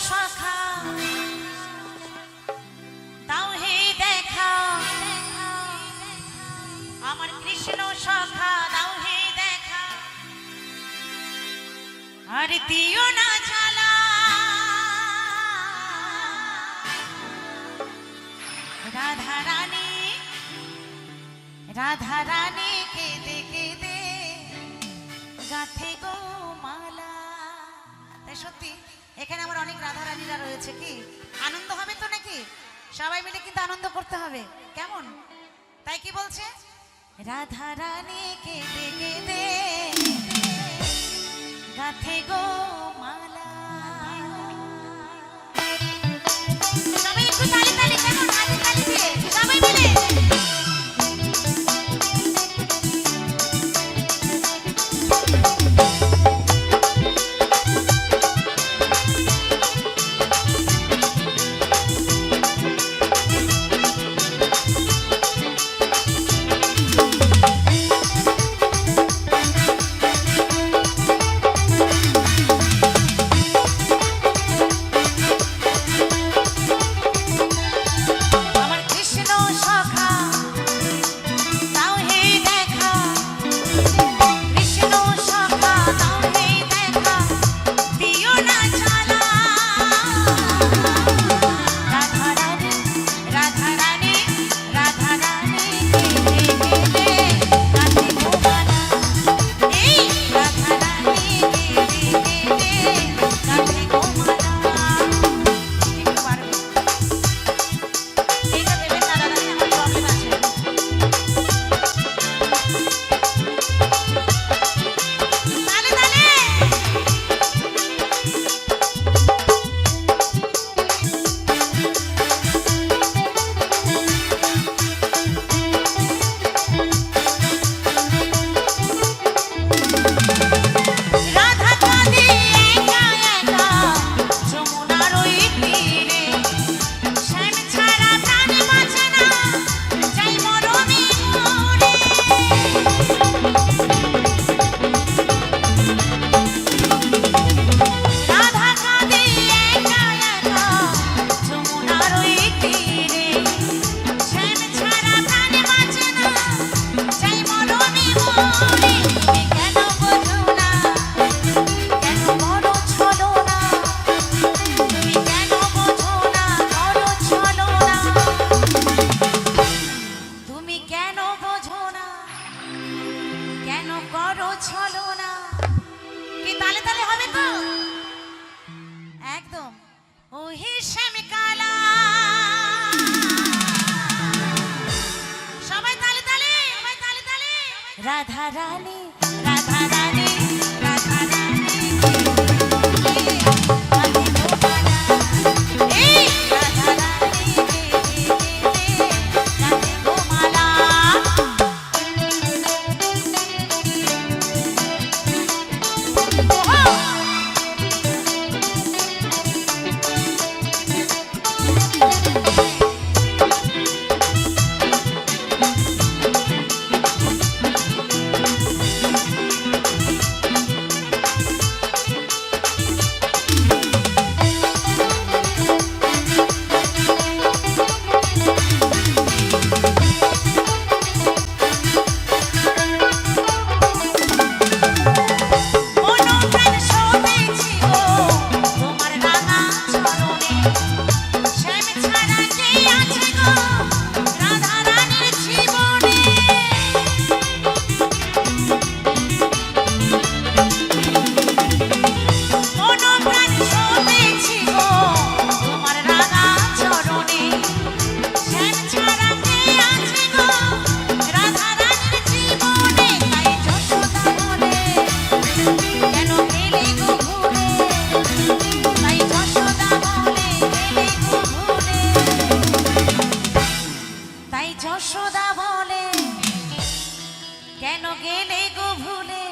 সখা দাও হে দেখা, আমার কৃষ্ণ সখা দাও হে দেখা, আর দিও না জ্বালা। রাধা রানী রাধা রানী কেঁদে কেঁদে গাঁথে গো মালা। তাই সত্যি এখানে আমার অনেক রাধা রানীরা রয়েছে, কি আনন্দ হবে তো নাকি? সবাই মিলে কিন্তু আনন্দ করতে হবে, কেমন? তাই কি বলছে? রাধা রানী কেঁদে কেঁদে গাঁথে গো মালা। সবাই একটু তালি তালি, কেমন? হাতে তালি দিয়ে সবাই মিলে। রাধা রানী রাধা রানী রাধা রানী যশোদা বলে কেন গেলে গো ভুলে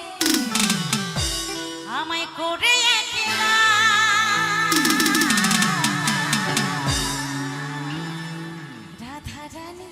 আমায় করে একলা রাধা রানী